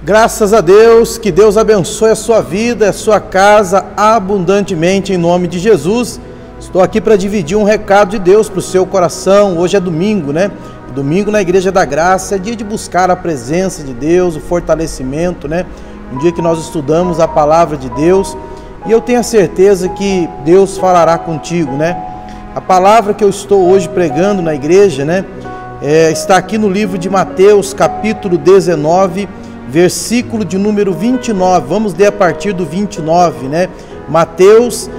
Graças a Deus, que Deus abençoe a sua vida, a sua casa abundantemente em nome de Jesus. Estou aqui para dividir um recado de Deus para o seu coração. Hoje é domingo, né? Domingo na Igreja da Graça é dia de buscar a presença de Deus, o fortalecimento, né? Um dia que nós estudamos a palavra de Deus e eu tenho a certeza que Deus falará contigo, né? A palavra que eu estou hoje pregando na igreja, né? Está aqui no livro de Mateus, capítulo 19, versículo de número 29, vamos ler a partir do 29, né? Mateus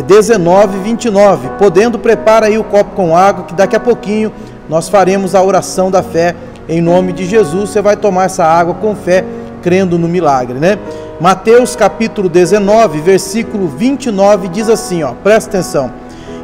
19, 29, podendo prepara aí o copo com água, que daqui a pouquinho nós faremos a oração da fé em nome de Jesus. Você vai tomar essa água com fé, crendo no milagre, né? Mateus capítulo 19, versículo 29 diz assim, ó, presta atenção: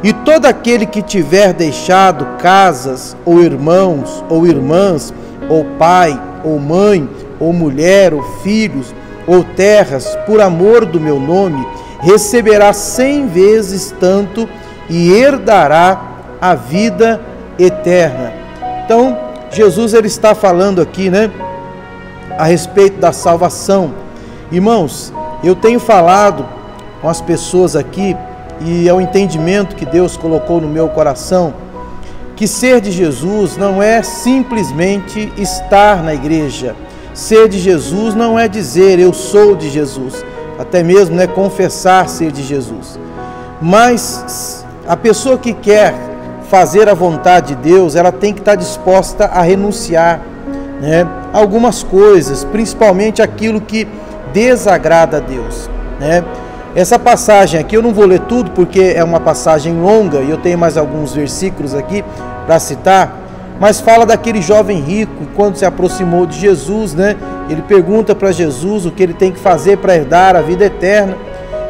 e todo aquele que tiver deixado casas, ou irmãos, ou irmãs, ou pai, ou mãe, ou mulher, ou filhos, ou terras, por amor do meu nome, receberá 100 vezes tanto e herdará a vida eterna. Então, Jesus ele está falando aqui, né, a respeito da salvação. Irmãos, eu tenho falado com as pessoas aqui, e é o entendimento que Deus colocou no meu coração, que ser de Jesus não é simplesmente estar na igreja. Ser de Jesus não é dizer eu sou de Jesus, até mesmo, né, confessar ser de Jesus. Mas a pessoa que quer fazer a vontade de Deus, ela tem que estar disposta a renunciar, né, algumas coisas, principalmente aquilo que desagrada a Deus, né? Essa passagem aqui eu não vou ler tudo porque é uma passagem longa e eu tenho mais alguns versículos aqui para citar, mas fala daquele jovem rico, quando se aproximou de Jesus, né? Ele pergunta para Jesus o que ele tem que fazer para herdar a vida eterna.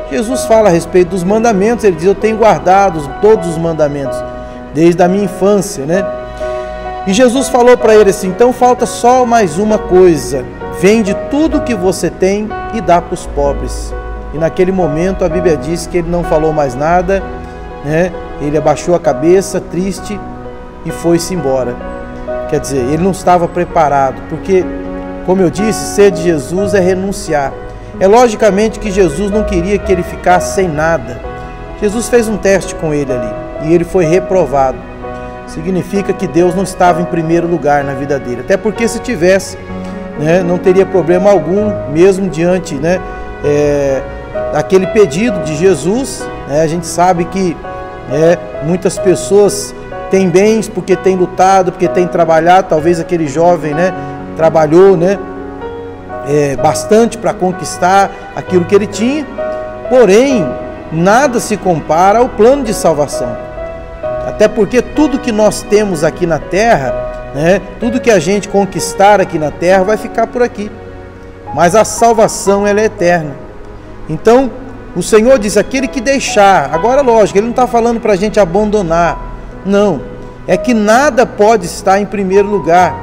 Jesus fala a respeito dos mandamentos, ele diz: eu tenho guardado todos os mandamentos desde a minha infância, né? E Jesus falou para ele assim: então falta só mais uma coisa, vende tudo que você tem e dá para os pobres. E naquele momento a Bíblia diz que ele não falou mais nada, né? Ele abaixou a cabeça, triste, e foi-se embora. Quer dizer, ele não estava preparado, porque, como eu disse, ser de Jesus é renunciar. É logicamente que Jesus não queria que ele ficasse sem nada. Jesus fez um teste com ele ali, e ele foi reprovado. Significa que Deus não estava em primeiro lugar na vida dele, até porque se tivesse, né, não teria problema algum, mesmo diante, né, daquele pedido de Jesus, né? A gente sabe que muitas pessoas têm bens porque têm lutado, porque têm trabalhado. Talvez aquele jovem, né, trabalhou, né, bastante para conquistar aquilo que ele tinha, porém nada se compara ao plano de salvação. Até porque tudo que nós temos aqui na terra, né, tudo que a gente conquistar aqui na terra vai ficar por aqui, mas a salvação ela é eterna. Então o Senhor diz: aquele que deixar, agora lógico, ele não está falando para a gente abandonar, não, é que nada pode estar em primeiro lugar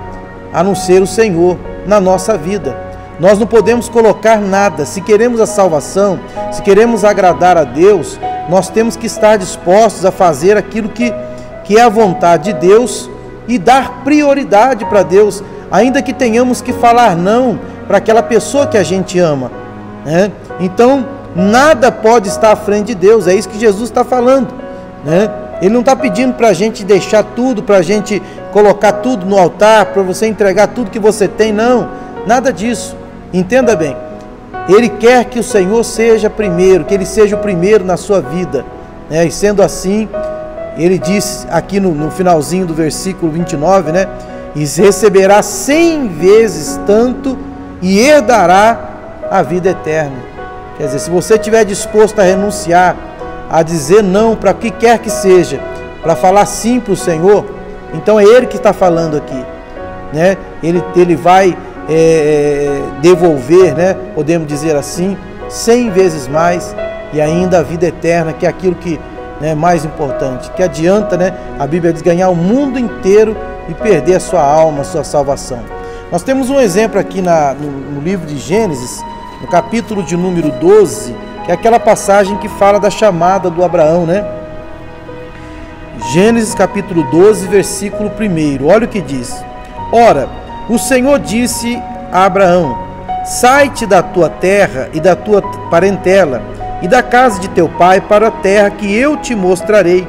a não ser o Senhor na nossa vida. Nós não podemos colocar nada. Se queremos a salvação, se queremos agradar a Deus, nós temos que estar dispostos a fazer aquilo que é a vontade de Deus e dar prioridade para Deus, ainda que tenhamos que falar não para aquela pessoa que a gente ama, né? Então nada pode estar à frente de Deus, é isso que Jesus está falando, né? Ele não está pedindo para a gente deixar tudo, para a gente colocar tudo no altar, para você entregar tudo que você tem, não, nada disso. Entenda bem, Ele quer que o Senhor seja primeiro, que Ele seja o primeiro na sua vida, né? E sendo assim, Ele diz aqui no finalzinho do versículo 29, né? E receberá 100 vezes tanto e herdará a vida eterna. Quer dizer, se você estiver disposto a renunciar, a dizer não para o que quer que seja, para falar sim para o Senhor, então é Ele que está falando aqui, né? Ele vai devolver, né? Podemos dizer assim, 100 vezes mais, e ainda a vida eterna, que é aquilo que é mais importante. Que adianta, né? A Bíblia diz: ganhar o mundo inteiro e perder a sua alma, a sua salvação. Nós temos um exemplo aqui no livro de Gênesis, no capítulo de número 12, que é aquela passagem que fala da chamada do Abraão, né? Gênesis capítulo 12, versículo 1. Olha o que diz: ora, o Senhor disse a Abraão: sai-te da tua terra e da tua parentela e da casa de teu pai para a terra que eu te mostrarei,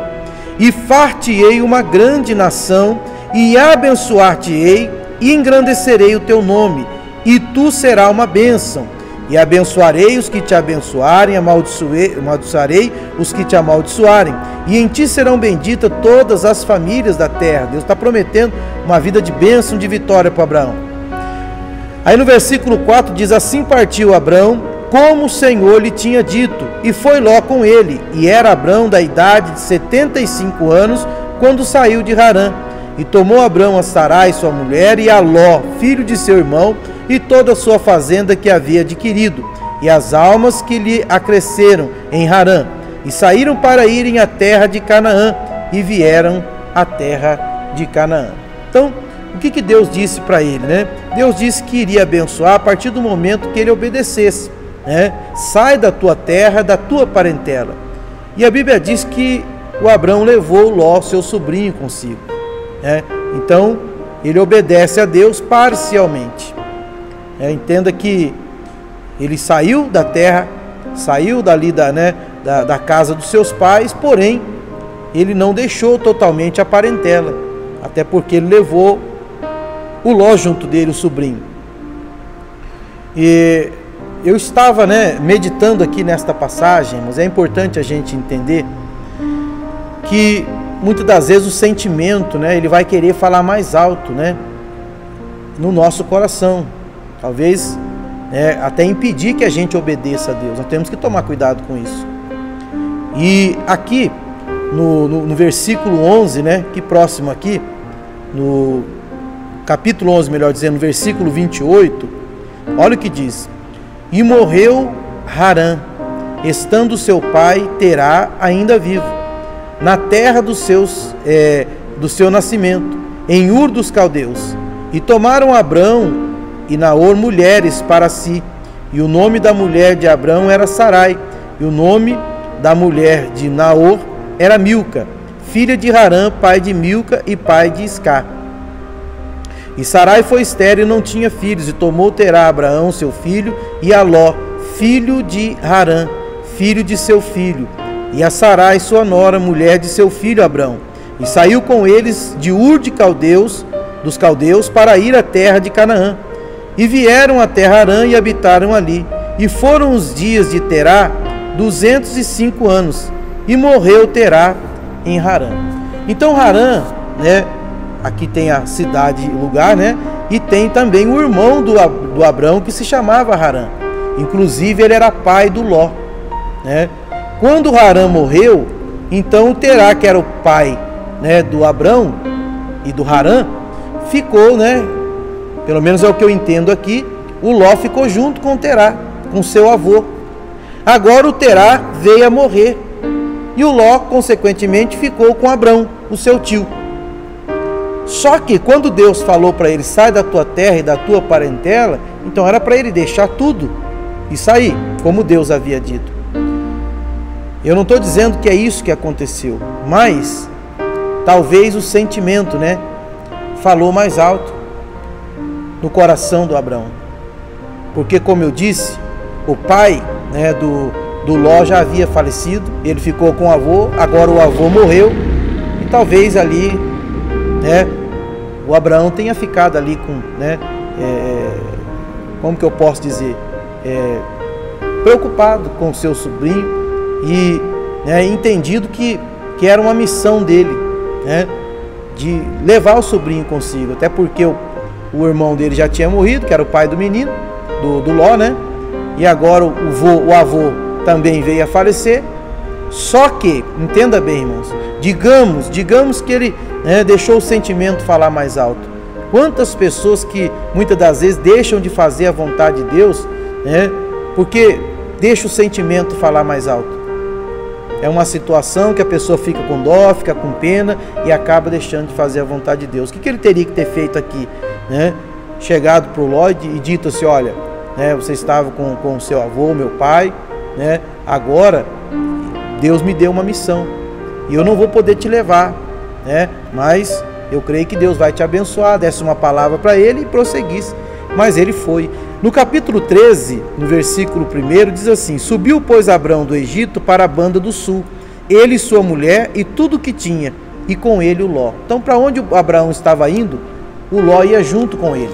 e far-te-ei uma grande nação, e abençoar-te-ei, e engrandecerei o teu nome, e tu serás uma bênção. E abençoarei os que te abençoarem, amaldiçoarei os que te amaldiçoarem, e em ti serão benditas todas as famílias da terra. Deus está prometendo uma vida de bênção, de vitória para Abraão. Aí no versículo 4 diz: assim partiu Abraão, como o Senhor lhe tinha dito, e foi Ló com ele, e era Abraão da idade de 75 anos, quando saiu de Harã. E tomou Abraão a Sarai, sua mulher, e a Ló, filho de seu irmão, e toda a sua fazenda que havia adquirido, e as almas que lhe acresceram em Harã, e saíram para irem à terra de Canaã, e vieram à terra de Canaã. Então, o que Deus disse para ele, né? Deus disse que iria abençoar a partir do momento que ele obedecesse, né? Sai da tua terra, da tua parentela. E a Bíblia diz que o Abraão levou Ló, seu sobrinho, consigo, né? Então, ele obedece a Deus parcialmente. Entenda que ele saiu da terra, saiu dali da casa dos seus pais, porém, ele não deixou totalmente a parentela, até porque ele levou o Ló junto dele, o sobrinho. E eu estava meditando aqui nesta passagem, mas é importante a gente entender que muitas das vezes o sentimento, ele vai querer falar mais alto, no nosso coração. Talvez até impedir que a gente obedeça a Deus. Nós temos que tomar cuidado com isso. E aqui, no versículo 11, que próximo aqui, no capítulo 11, melhor dizendo, no versículo 28, olha o que diz: e morreu Harã, estando seu pai Terá ainda vivo, na terra do seu nascimento, em Ur dos Caldeus. E tomaram Abrão e Naor mulheres para si, e o nome da mulher de Abrão era Sarai, e o nome da mulher de Naor era Milca, filha de Harã, pai de Milca e pai de Iscar. E Sarai foi estéril e não tinha filhos, e tomou Terá Abraão, seu filho, e a Ló, filho de Harã, filho de seu filho, e a Sarai, sua nora, mulher de seu filho Abrão. E saiu com eles de Ur dos Caldeus, para ir à terra de Canaã. E vieram a terra Harã e habitaram ali. E foram os dias de Terá 205 anos, e morreu Terá em Harã. Então Harã, aqui tem a cidade, lugar, e tem também o irmão do Abrão, que se chamava Harã. Inclusive ele era pai do Ló, Quando Harã morreu, então o Terá, que era o pai, do Abrão e do Harã, ficou, pelo menos é o que eu entendo aqui, o Ló ficou junto com o Terá, com seu avô. Agora o Terá veio a morrer, e o Ló, consequentemente, ficou com Abrão, o seu tio. Só que quando Deus falou para ele: sai da tua terra e da tua parentela, então era para ele deixar tudo e sair, como Deus havia dito. Eu não estou dizendo que é isso que aconteceu, mas talvez o sentimento, falou mais alto no coração do Abrão. Porque, como eu disse, o pai do Ló já havia falecido, ele ficou com o avô, agora o avô morreu, e talvez ali, o Abraão tenha ficado ali com, como que eu posso dizer, preocupado com o seu sobrinho, e entendido que era uma missão dele, de levar o sobrinho consigo, até porque o irmão dele já tinha morrido, que era o pai do menino, do Ló, e agora o avô também veio a falecer. Só que, entenda bem, irmãos, digamos que ele deixou o sentimento falar mais alto. Quantas pessoas que muitas das vezes deixam de fazer a vontade de Deus, porque deixa o sentimento falar mais alto. É uma situação que a pessoa fica com dó, fica com pena e acaba deixando de fazer a vontade de Deus. O que ele teria que ter feito aqui? Chegado para o Ló e dito assim: olha, você estava com o seu avô, meu pai, agora Deus me deu uma missão e eu não vou poder te levar, mas eu creio que Deus vai te abençoar. Desse uma palavra para ele e prosseguisse. mas ele foi. No capítulo 13, no versículo 1, diz assim: subiu, pois, Abrão do Egito para a banda do sul, ele e sua mulher e tudo o que tinha, e com ele o Ló. Então, para onde Abraão estava indo, o Ló ia junto com ele.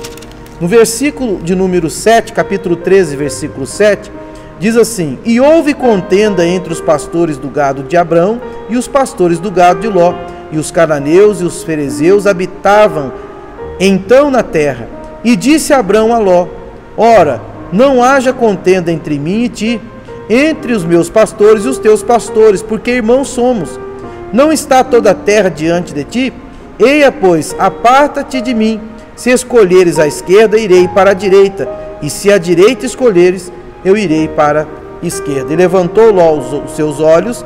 No versículo de número 7, capítulo 13, versículo 7, diz assim: e houve contenda entre os pastores do gado de Abrão e os pastores do gado de Ló, e os cananeus e os ferezeus habitavam então na terra. E disse Abrão a Ló: ora, não haja contenda entre mim e ti, entre os meus pastores e os teus pastores, porque irmãos somos. Não está toda a terra diante de ti? Eia, pois, aparta-te de mim. Se escolheres a esquerda, irei para a direita, e se a direita escolheres, eu irei para a esquerda. E levantou Ló os seus olhos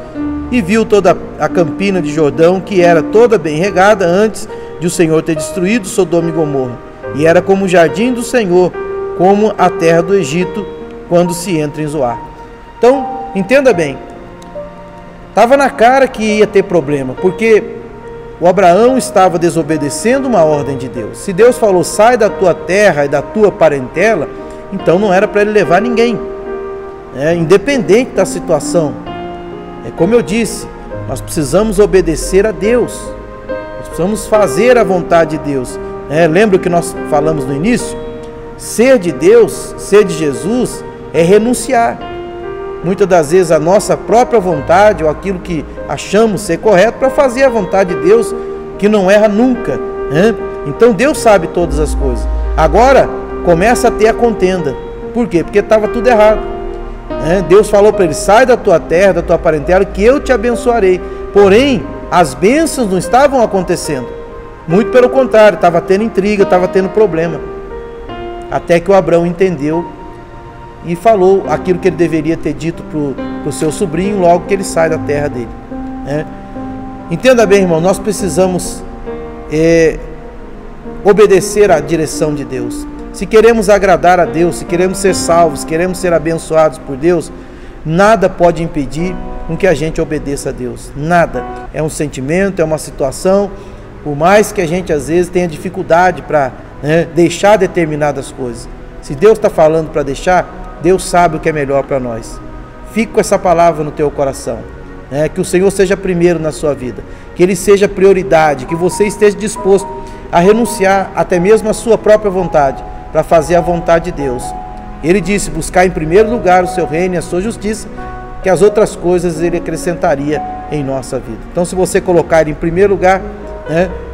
e viu toda a campina de Jordão, que era toda bem regada, antes de o Senhor ter destruído Sodoma e Gomorra. E era como o jardim do Senhor, como a terra do Egito, quando se entra em Zoar. Então, entenda bem, estava na cara que ia ter problema, porque o Abraão estava desobedecendo uma ordem de Deus. Se Deus falou, sai da tua terra e da tua parentela, então não era para ele levar ninguém, independente da situação. É como eu disse, nós precisamos obedecer a Deus, nós precisamos fazer a vontade de Deus. Lembra o que nós falamos no início? Ser de Deus, ser de Jesus, é renunciar. Muitas das vezes a nossa própria vontade, ou aquilo que achamos ser correto, para fazer a vontade de Deus, que não erra nunca. Então Deus sabe todas as coisas. Agora começa a ter a contenda. Por quê? Porque estava tudo errado. Deus falou para ele, sai da tua terra, da tua parentela, que eu te abençoarei. Porém, as bênçãos não estavam acontecendo. Muito pelo contrário, estava tendo intriga, estava tendo problema. Até que o Abrão entendeu e falou aquilo que ele deveria ter dito para o seu sobrinho logo que ele sai da terra dele. Entenda bem, irmão, nós precisamos obedecer à direção de Deus. Se queremos agradar a Deus, se queremos ser salvos, se queremos ser abençoados por Deus, nada pode impedir com que a gente obedeça a Deus. Nada. É um sentimento, é uma situação, por mais que a gente às vezes tenha dificuldade para deixar determinadas coisas. Se Deus está falando para deixar, Deus sabe o que é melhor para nós. Fique com essa palavra no teu coração. Que o Senhor seja primeiro na sua vida, que Ele seja prioridade, que você esteja disposto a renunciar até mesmo à sua própria vontade, para fazer a vontade de Deus. Ele disse, buscar em primeiro lugar o seu reino e a sua justiça, que as outras coisas Ele acrescentaria em nossa vida. Então, se você colocar Ele em primeiro lugar,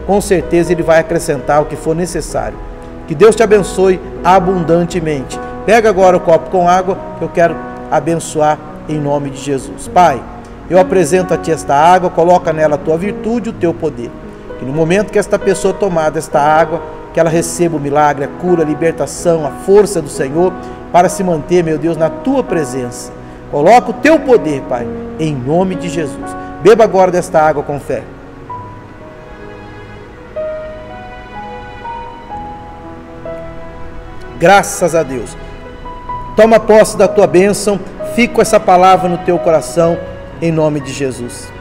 com certeza Ele vai acrescentar o que for necessário. Que Deus te abençoe abundantemente. Pega agora o copo com água, que eu quero abençoar em nome de Jesus. Pai, eu apresento a Ti esta água, coloca nela a Tua virtude e o Teu poder. Que no momento que esta pessoa tomar desta água, que ela receba o milagre, a cura, a libertação, a força do Senhor, para se manter, meu Deus, na Tua presença. Coloca o Teu poder, Pai, em nome de Jesus. Beba agora desta água com fé. Graças a Deus. Toma posse da Tua bênção, fica com essa palavra no teu coração, em nome de Jesus.